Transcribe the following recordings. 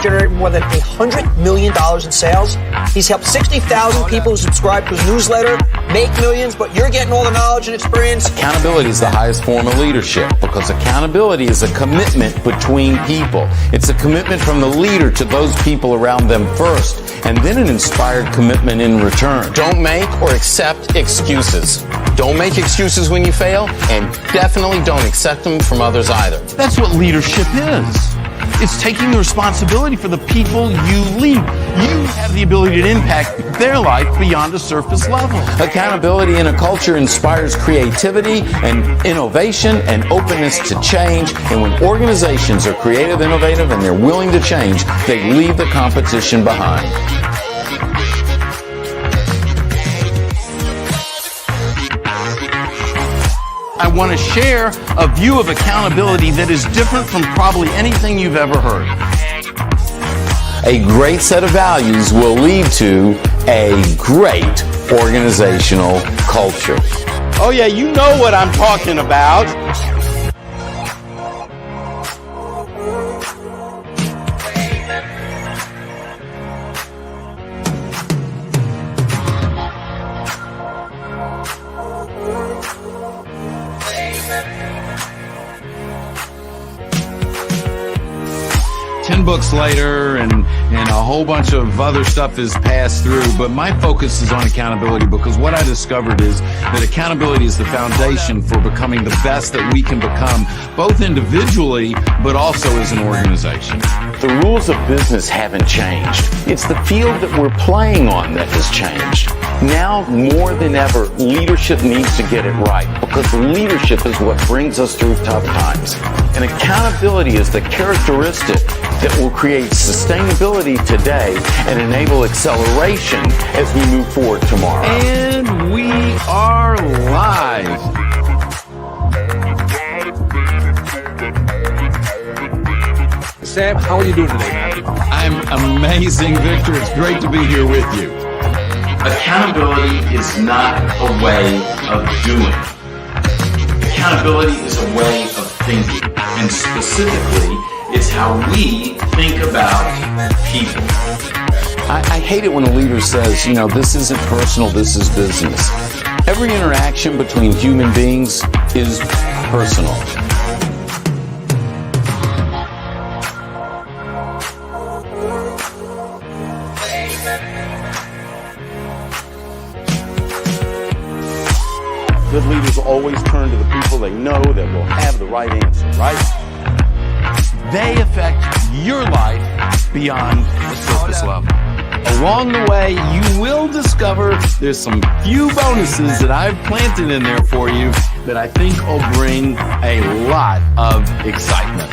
generated more than $100 million in sales. He's helped 60,000 people who subscribe to his newsletter make millions, but you're getting all the knowledge and experience. Accountability is the highest form of leadership because accountability is a commitment between people. It's a commitment from the leader to those people around them first, and then an inspired commitment in return. Don't make or accept excuses. Don't make excuses when you fail, and definitely don't accept them from others either. That's what leadership is. It's taking the responsibility for the people you lead. You have the ability to impact their life beyond a surface level. Accountability in a culture inspires creativity and innovation and openness to change. And when organizations are creative, innovative, and they're willing to change, they leave the competition behind. I want to share a view of accountability that is different from probably anything you've ever heard. A great set of values will lead to a great organizational culture. Oh yeah, you know what I'm talking about. 10 books later and a whole bunch of other stuff is passed through, but my focus is on accountability because what I discovered is that accountability is the foundation for becoming the best that we can become, both individually but also as an organization. The rules of business haven't changed. It's the field that we're playing on that has changed. Now more than ever, leadership needs to get it right because leadership is what brings us through tough times. And accountability is the characteristic that will create sustainability today and enable acceleration as we move forward tomorrow. And we are live. Sam, how are you doing today, man? I'm amazing, Victor. It's great to be here with you. Accountability is not a way of doing. Accountability is a way of thinking, and specifically, it's how we think about people. I hate it when a leader says, you know, this isn't personal, this is business. Every interaction between human beings is personal. Good leaders always turn to the people they know that will have the right answer, right? They affect your life beyond the surface level. Along the way, you will discover there's some few bonuses that I've planted in there for you that I think will bring a lot of excitement.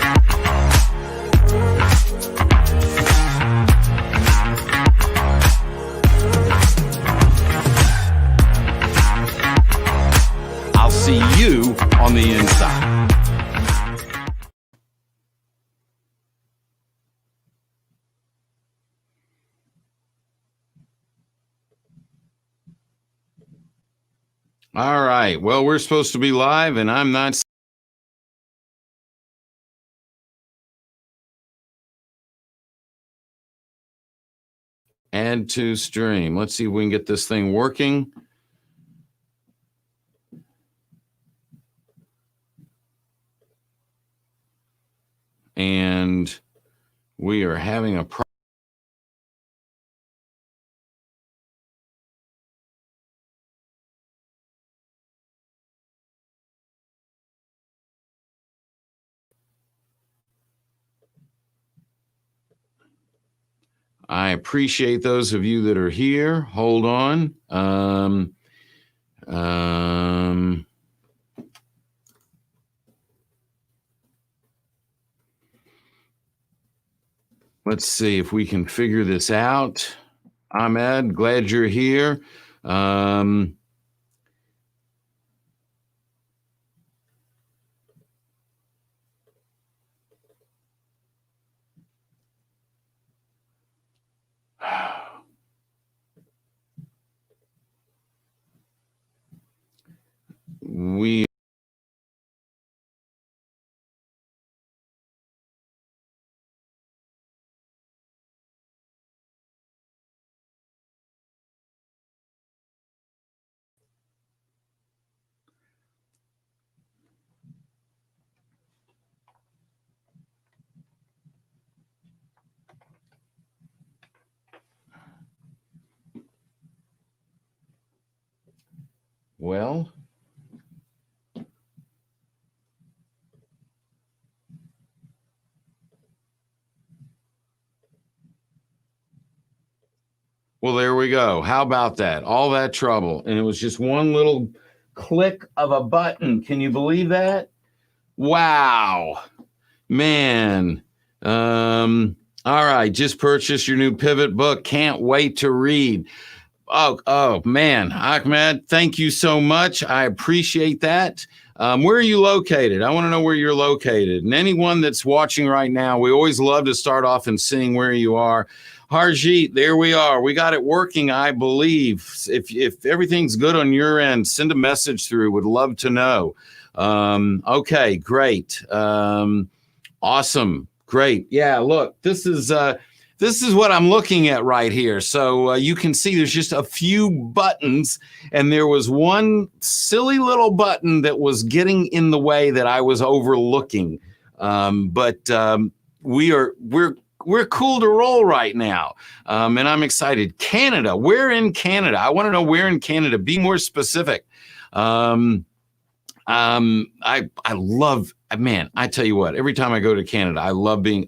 I'll see you on the inside. All right. Well, we're supposed to be live, and I'm not. Add to stream. Let's see if we can get this thing working. And we are having a problem. I appreciate those of you that are here. Hold on. Let's see if we can figure this out. Ahmed, glad you're here. We Well, there we go. How about that? All that trouble. And it was just one little click of a button. Can you believe that? Wow. Man. All right. Just purchased your new Pivot book. Can't wait to read. Oh man. Ahmed, thank you so much. I appreciate that. Where are you located? I want to know where you're located. And anyone that's watching right now, we always love to start off and seeing where you are. Harjeet, there we are. We got it working, I believe. If everything's good on your end, send a message through. Would love to know. Okay, great. Awesome. Great. Yeah, look, this is what I'm looking at right here. So you can see there's just a few buttons, and there was one silly little button that was getting in the way that I was overlooking. But we're cool to roll right now. And I'm excited. Canada, where in Canada? I want to know where in Canada. Be more specific. I love, man, I tell you what, every time I go to Canada, I love being,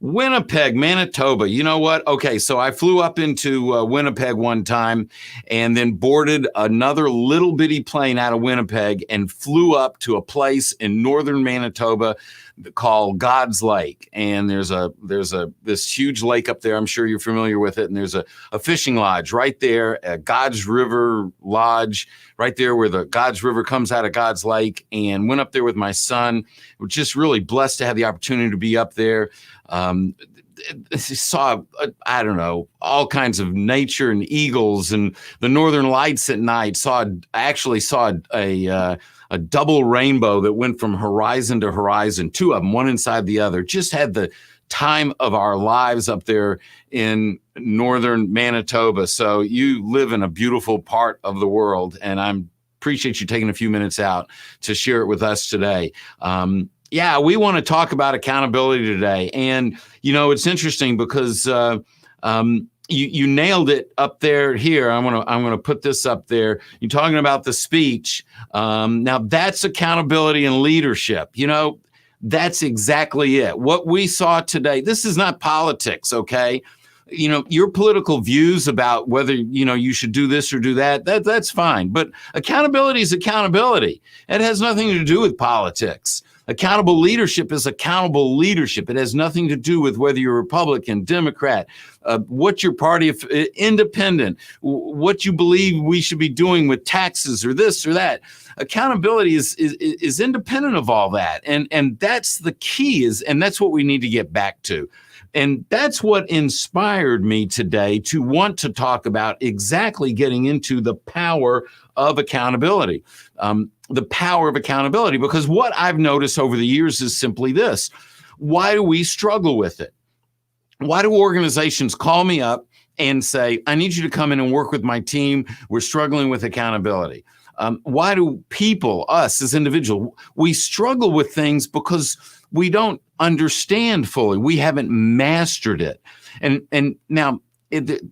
Winnipeg, Manitoba. You know what? Okay, so I flew up into Winnipeg one time and then boarded another little bitty plane out of Winnipeg and flew up to a place in northern Manitoba called God's Lake. And there's this huge lake up there. I'm sure you're familiar with it. And there's a fishing lodge right there at God's River Lodge, right there where the God's River comes out of God's Lake, and went up there with my son. We're just really blessed to have the opportunity to be up there. Saw, I don't know, all kinds of nature and eagles and the northern lights at night. Actually saw a double rainbow that went from horizon to horizon, two of them, one inside the other. Just had the time of our lives up there in northern Manitoba. So you live in a beautiful part of the world, and I appreciate you taking a few minutes out to share it with us today. Yeah, we want to talk about accountability today. And, you know, it's interesting because you nailed it up there here. I'm gonna put this up there. You're talking about the speech. Now that's accountability and leadership. You know, that's exactly it. What we saw today, this is not politics, okay? You know, your political views about whether, you know, you should do this or do that's fine. But accountability is accountability. It has nothing to do with politics. Accountable leadership is accountable leadership. It has nothing to do with whether you're Republican, Democrat, what your party, independent, what you believe we should be doing with taxes or this or that. Accountability is independent of all that. And that's the key and that's what we need to get back to. And that's what inspired me today to want to talk about exactly getting into the power of accountability. The power of accountability, because what I've noticed over the years is simply this. Why do we struggle with it? Why do organizations call me up and say, I need you to come in and work with my team. We're struggling with accountability. Why do people, us as individuals, we struggle with things because we don't understand fully. We haven't mastered it. And now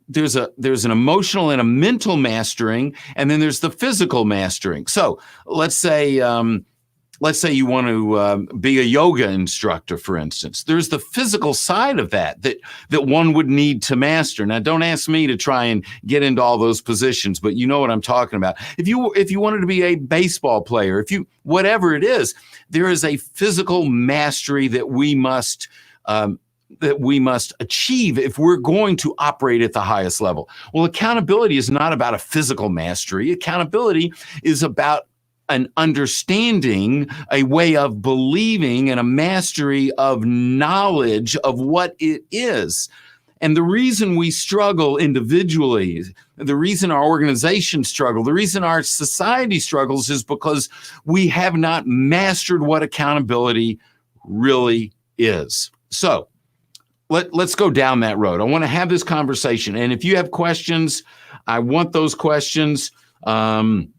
there's an emotional and a mental mastering, and then there's the physical mastering. So let's say you want to be a yoga instructor, for instance. There's the physical side of that one would need to master. Now, don't ask me to try and get into all those positions, but you know what I'm talking about. If you wanted to be a baseball player, whatever it is, there is a physical mastery that we must achieve if we're going to operate at the highest level. Well, accountability is not about a physical mastery. Accountability is about an understanding, a way of believing, and a mastery of knowledge of what it is. And the reason we struggle individually, the reason our organizations struggle, the reason our society struggles is because we have not mastered what accountability really is. So let's go down that road. I want to have this conversation. And if you have questions, I want those questions. And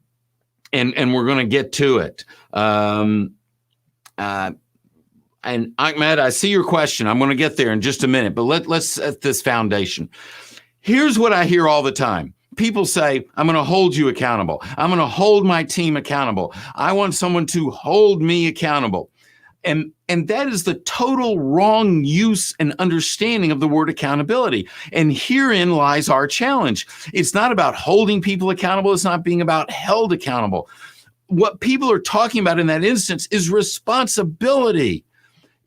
we're going to get to it. And Ahmed, I see your question. I'm going to get there in just a minute, but let's set this foundation. Here's what I hear all the time. people say, I'm going to hold you accountable. I'm going to hold my team accountable. I want someone to hold me accountable. And that is the total wrong use and understanding of the word accountability. And herein lies our challenge. It's not about holding people accountable. It's not being about held accountable. What people are talking about in that instance is responsibility.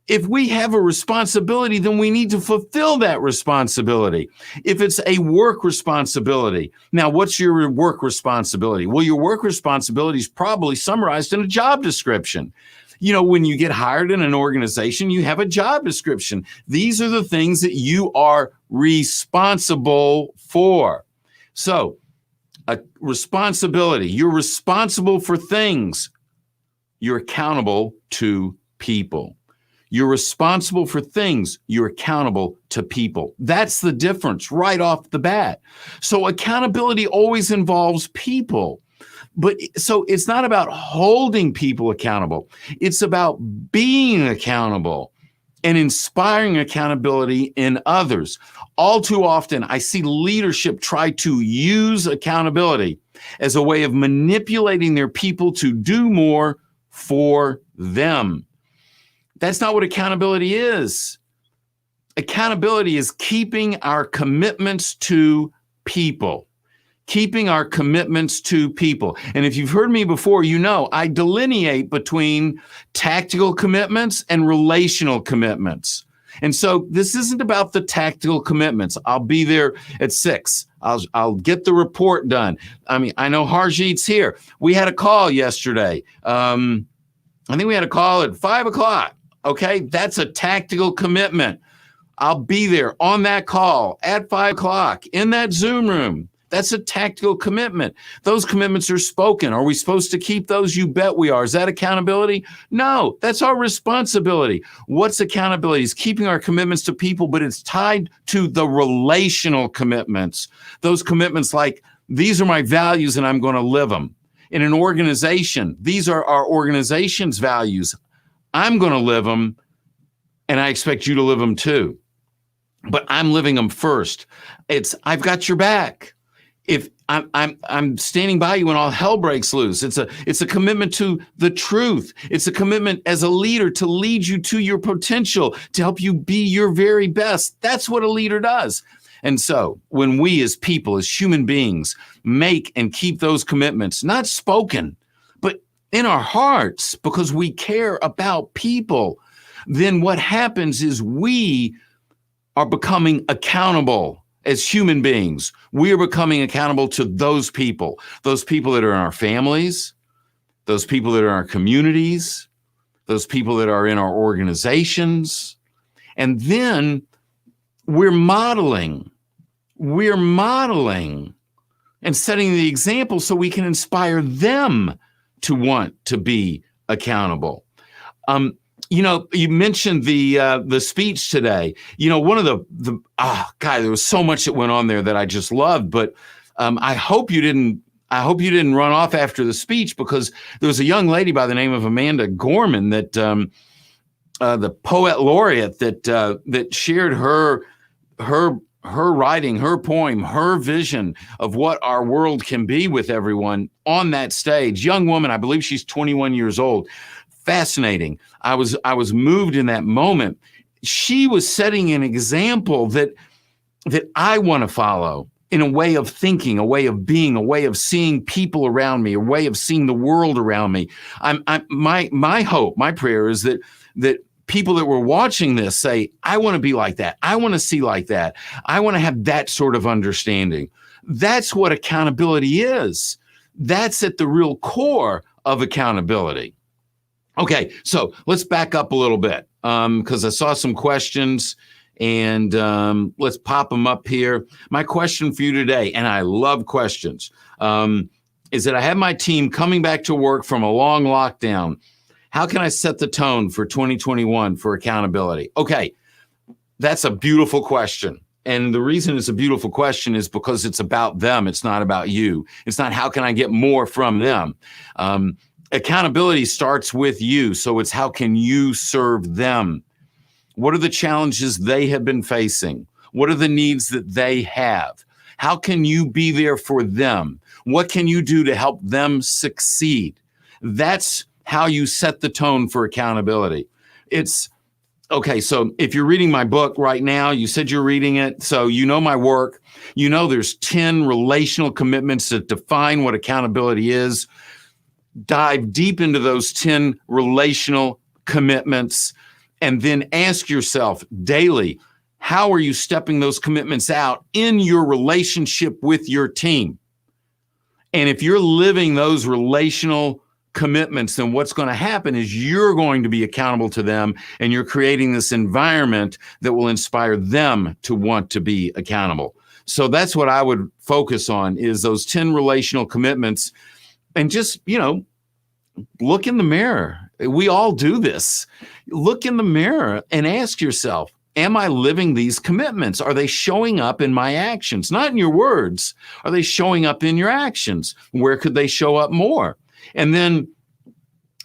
If we have a responsibility, then we need to fulfill that responsibility. If it's a work responsibility, now what's your work responsibility? Well, your work responsibility is probably summarized in a job description. When you get hired in an organization, you have a job description. These are the things that you are responsible for. So, a responsibility, you're responsible for things. You're accountable to people. You're responsible for things. You're accountable to people. That's the difference right off the bat. So accountability always involves people. But so it's not about holding people accountable. It's about being accountable and inspiring accountability in others. All too often, I see leadership try to use accountability as a way of manipulating their people to do more for them. That's not what accountability is. Accountability is keeping our commitments to people. Keeping our commitments to people. And if you've heard me before, I delineate between tactical commitments and relational commitments. And so this isn't about the tactical commitments. I'll be there at 6. I'll get the report done. I mean, I know Harjeet's here. We had a call yesterday. I think we had a call at 5 o'clock. Okay, that's a tactical commitment. I'll be there on that call at 5 o'clock in that Zoom room. That's a tactical commitment. Those commitments are spoken. Are we supposed to keep those? You bet we are. Is that accountability? No, that's our responsibility. What's accountability? It's keeping our commitments to people, but it's tied to the relational commitments. Those commitments like, these are my values and I'm going to live them. In an organization, these are our organization's values. I'm going to live them, and I expect you to live them too. But I'm living them first. I've got your back. If I'm standing by you when all hell breaks loose. It's a commitment to the truth. It's a commitment as a leader to lead you to your potential, to help you be your very best. That's what a leader does. And so when we as people, as human beings, make and keep those commitments, not spoken, but in our hearts, because we care about people, then what happens is we are becoming accountable. As human beings, we are becoming accountable to those people that are in our families, those people that are in our communities, those people that are in our organizations. And then we're modeling and setting the example so we can inspire them to want to be accountable. You mentioned the speech today. One of there was so much that went on there that I just loved. But I hope you didn't run off after the speech, because there was a young lady by the name of Amanda Gorman that the poet laureate that shared her writing, her poem, her vision of what our world can be with everyone on that stage. Young woman, I believe she's 21 years old. Fascinating. I was moved in that moment. She was setting an example that I want to follow in a way of thinking, a way of being, a way of seeing people around me, a way of seeing the world around me. My hope, my prayer is that people that were watching this say, I want to be like that. I want to see like that. I want to have that sort of understanding. That's what accountability is. That's at the real core of accountability. Okay, so let's back up a little bit because I saw some questions, and let's pop them up here. My question for you today, and I love questions, is that I have my team coming back to work from a long lockdown. How can I set the tone for 2021 for accountability? Okay, that's a beautiful question. And the reason it's a beautiful question is because it's about them. It's not about you. It's not how can I get more from them. Accountability starts with you. So it's how can you serve them? What are the challenges they have been facing? What are the needs that they have? How can you be there for them? What can you do to help them succeed? That's how you set the tone for accountability. It's okay. So if you're reading my book right now, you said you're reading it. So you know my work, you know, there's 10 relational commitments that define what accountability is. Dive deep into those 10 relational commitments and then ask yourself daily, how are you stepping those commitments out in your relationship with your team? And if you're living those relational commitments, then what's going to happen is you're going to be accountable to them, and you're creating this environment that will inspire them to want to be accountable. So that's what I would focus on, is those 10 relational commitments. And just, look in the mirror. We all do this. Look in the mirror and ask yourself, am I living these commitments? Are they showing up in my actions? Not in your words. Are they showing up in your actions? Where could they show up more? And then,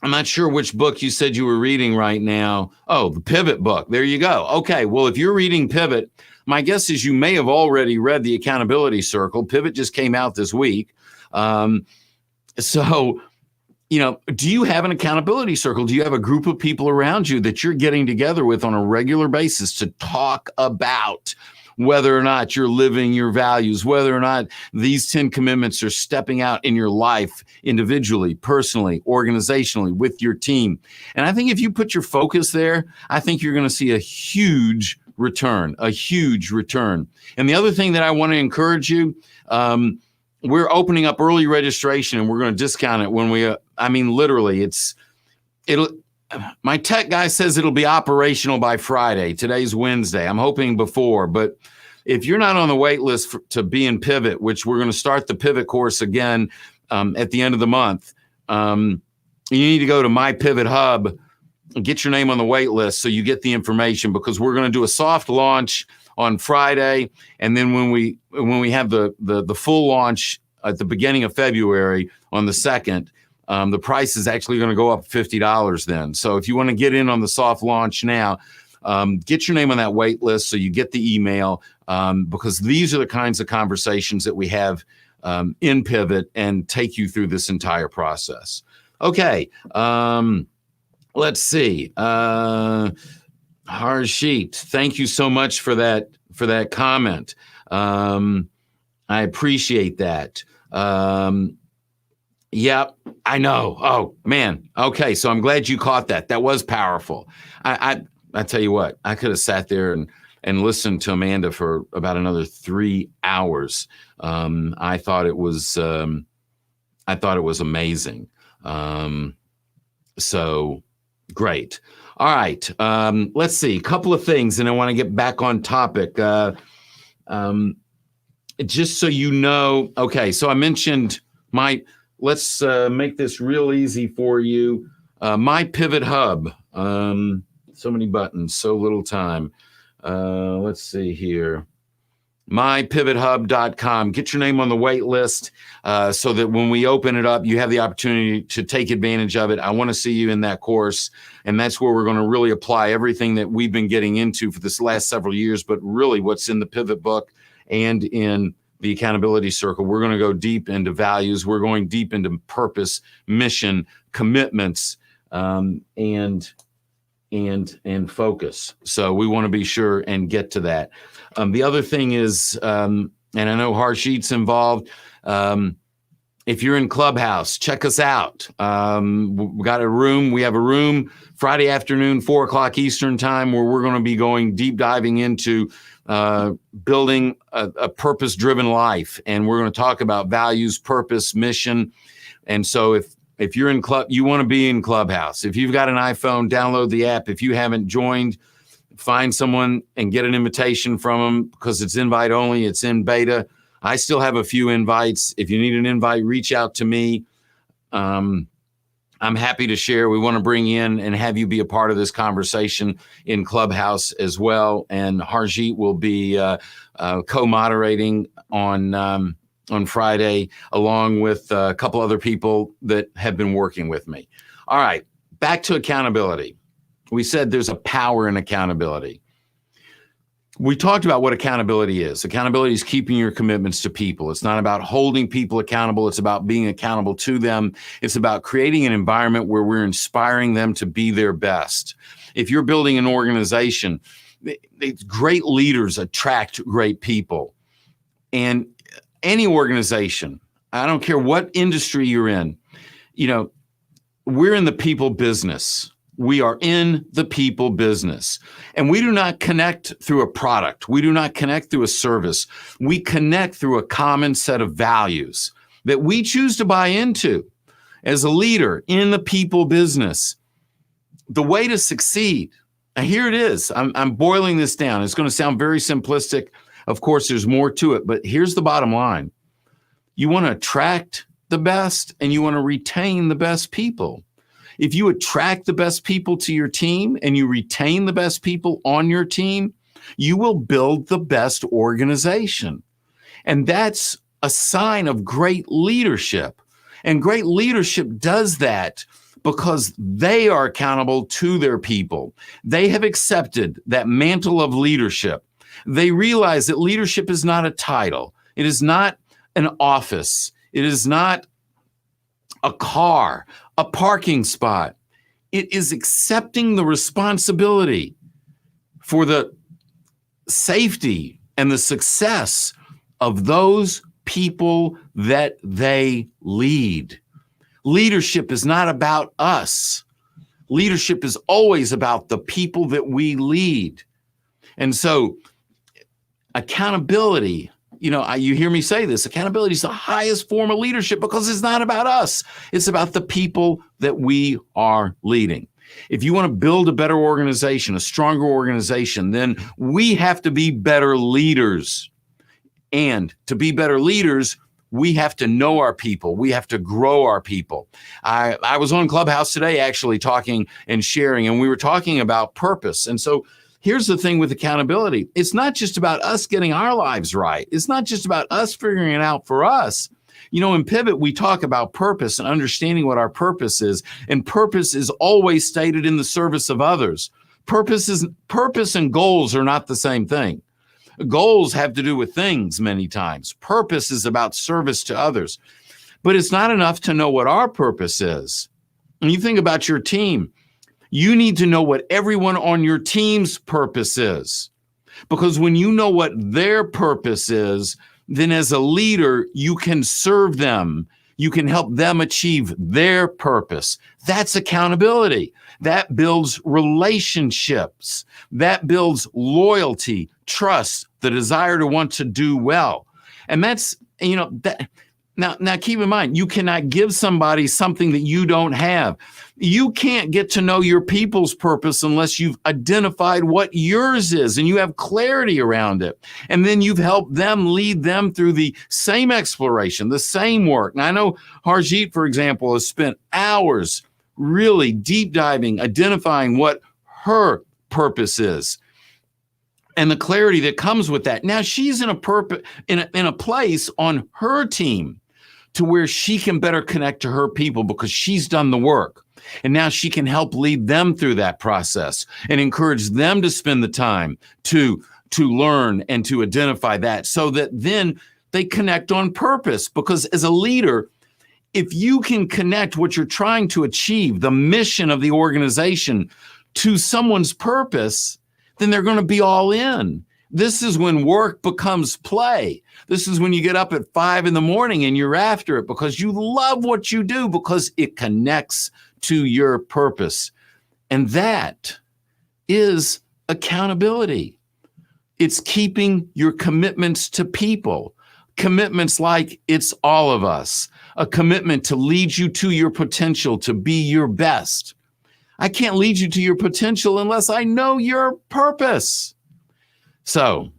I'm not sure which book you said you were reading right now. Oh, the Pivot book. There you go. Okay, well, if you're reading Pivot, my guess is you may have already read The Accountability Circle. Pivot just came out this week. So, do you have an accountability circle? Do you have a group of people around you that you're getting together with on a regular basis to talk about whether or not you're living your values, whether or not these 10 commitments are stepping out in your life individually, personally, organizationally, with your team? And I think if you put your focus there, I think you're going to see a huge return. And the other thing that I want to encourage you, we're opening up early registration, and we're going to discount it when literally my tech guy says it'll be operational by Friday. Today's Wednesday. I'm hoping before, but if you're not on the wait list to be in Pivot, which we're going to start the Pivot course again at the end of the month, you need to go to My Pivot Hub and get your name on the wait list so you get the information, because we're going to do a soft launch on Friday, and then when we have the full launch at the beginning of February on the 2nd, the price is actually going to go up $50 then. So if you want to get in on the soft launch now, get your name on that wait list so you get the email, because these are the kinds of conversations that we have in Pivot and take you through this entire process. Okay, let's see. Harshit, thank you so much for that comment. I appreciate that. Yeah, I know. Oh man. Okay, so I'm glad you caught that. That was powerful. I tell you what, I could have sat there and listened to Amanda for about another 3 hours. I thought it was amazing. So great. All right. Let's see. A couple of things, and I want to get back on topic. Just so you know, okay, so I mentioned let's make this real easy for you. My Pivot Hub. So many buttons, so little time. Let's see here. mypivothub.com. Get your name on the wait list so that when we open it up, you have the opportunity to take advantage of it. I want to see you in that course, and that's where we're going to really apply everything that we've been getting into for this last several years, but really what's in the Pivot book and in the Accountability Circle. We're going to go deep into values. We're going deep into purpose, mission, commitments, and focus. So we want to be sure and get to that. The other thing is, and I know Harshit's involved, if you're in Clubhouse, check us out. We have a room Friday afternoon, 4:00 Eastern time, where we're going to be going deep diving into building a purpose-driven life. And we're going to talk about values, purpose, mission. And so if you're in you want to be in Clubhouse. If you've got an iPhone, download the app. If you haven't joined, find someone and get an invitation from them, because it's invite only. It's in beta. I still have a few invites. If you need an invite, reach out to me. I'm happy to share. We want to bring in and have you be a part of this conversation in Clubhouse as well. And Harjit will be co-moderating on Friday, along with a couple other people that have been working with me. All right, back to accountability. We said there's a power in accountability. we talked about what accountability is. Accountability is keeping your commitments to people. It's not about holding people accountable. It's about being accountable to them. It's about creating an environment where we're inspiring them to be their best. If you're building an organization, great leaders attract great people. And any organization, I don't care what industry you're in, we're in the people business. We are in the people business, and we do not connect through a product. We do not connect through a service. We connect through a common set of values that we choose to buy into. As a leader in the people business, the way to succeed, and here it is. I'm boiling this down. It's going to sound very simplistic. Of course, there's more to it, but here's the bottom line. You want to attract the best and you want to retain the best people. If you attract the best people to your team and you retain the best people on your team, you will build the best organization. And that's a sign of great leadership. And great leadership does that because they are accountable to their people. They have accepted that mantle of leadership. They realize that leadership is not a title. It is not an office. It is not a car, a parking spot. It is accepting the responsibility for the safety and the success of those people that they lead. Leadership is not about us. Leadership is always about the people that we lead. And so accountability, you hear me say this, accountability is the highest form of leadership because it's not about us. It's about the people that we are leading. If you want to build a better organization, a stronger organization, then we have to be better leaders. And to be better leaders, we have to know our people. We have to grow our people. I was on Clubhouse today actually talking and sharing, and we were talking about purpose. And so here's the thing with accountability. It's not just about us getting our lives right. It's not just about us figuring it out for us. In Pivot, we talk about purpose and understanding what our purpose is. And purpose is always stated in the service of others. Purpose and goals are not the same thing. Goals have to do with things many times. Purpose is about service to others. But it's not enough to know what our purpose is. When you think about your team, you need to know what everyone on your team's purpose is. Because when you know what their purpose is, then as a leader, you can serve them. You can help them achieve their purpose. That's accountability. That builds relationships. That builds loyalty, trust, the desire to want to do well. And that's, that. Now keep in mind, you cannot give somebody something that you don't have. You can't get to know your people's purpose unless you've identified what yours is and you have clarity around it. And then you've helped them lead them through the same exploration, the same work. Now I know Harjeet, for example, has spent hours really deep diving, identifying what her purpose is. And the clarity that comes with that. Now she's in a place on her team to where she can better connect to her people because she's done the work. And now she can help lead them through that process and encourage them to spend the time to learn and to identify that so that then they connect on purpose. Because as a leader, if you can connect what you're trying to achieve, the mission of the organization, to someone's purpose, then they're going to be all in. This is when work becomes play. This is when you get up at 5 a.m. and you're after it because you love what you do because it connects to your purpose. And that is accountability. It's keeping your commitments to people. Commitments like it's all of us. A commitment to lead you to your potential, to be your best. I can't lead you to your potential unless I know your purpose. So,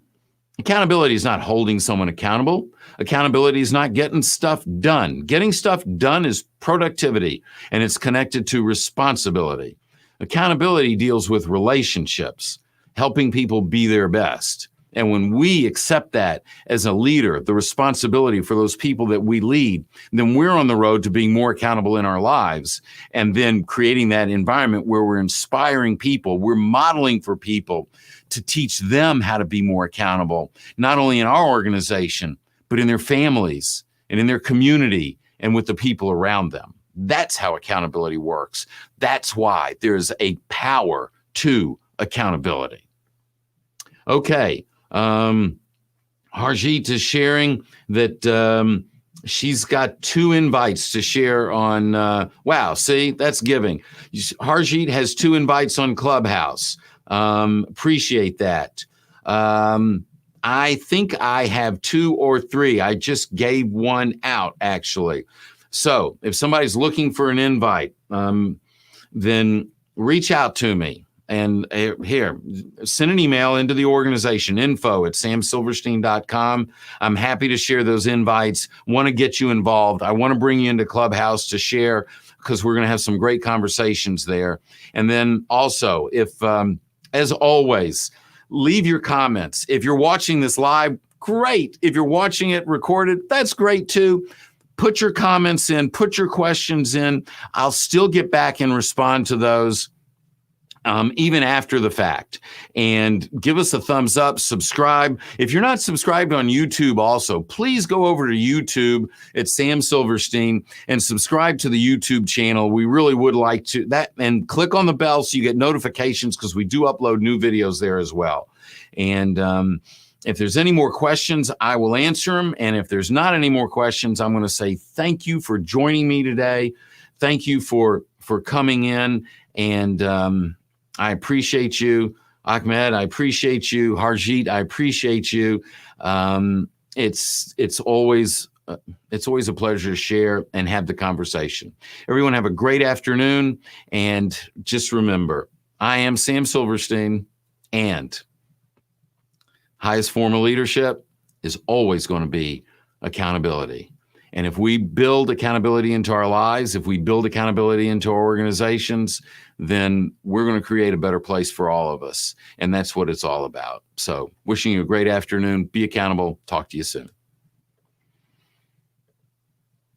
accountability is not holding someone accountable. Accountability is not getting stuff done. Getting stuff done is productivity, and it's connected to responsibility. Accountability deals with relationships, helping people be their best. And when we accept that as a leader, the responsibility for those people that we lead, then we're on the road to being more accountable in our lives, and then creating that environment where we're inspiring people, we're modeling for people to teach them how to be more accountable, not only in our organization, but in their families and in their community and with the people around them. That's how accountability works. That's why there's a power to accountability. Okay. Harjeet is sharing that she's got 2 invites to share on, wow, see, that's giving. Harjeet has 2 invites on Clubhouse. Appreciate that. I think I have 2 or 3. I just gave one out, actually. So if somebody's looking for an invite, then reach out to me. And here, send an email into the organization, info@samsilverstein.com. I'm happy to share those invites. Want to get you involved. I want to bring you into Clubhouse to share, because we're going to have some great conversations there. And then also, if, as always, leave your comments. If you're watching this live, great. If you're watching it recorded, that's great too. Put your comments in, put your questions in. I'll still get back and respond to those. Even after the fact, and give us a thumbs up, subscribe. If you're not subscribed on YouTube also, please go over to YouTube at Sam Silverstein and subscribe to the YouTube channel. We really would like to that, and click on the bell so you get notifications, because we do upload new videos there as well. And if there's any more questions, I will answer them. And if there's not any more questions, I'm going to say thank you for joining me today. Thank you for coming in, and I appreciate you. Ahmed, I appreciate you. Harjeet, I appreciate you. It's always a pleasure to share and have the conversation. Everyone have a great afternoon. And just remember, I am Sam Silverstein, and highest form of leadership is always going to be accountability. And if we build accountability into our lives, if we build accountability into our organizations, then we're going to create a better place for all of us. And that's what it's all about. So wishing you a great afternoon. Be accountable. Talk to you soon.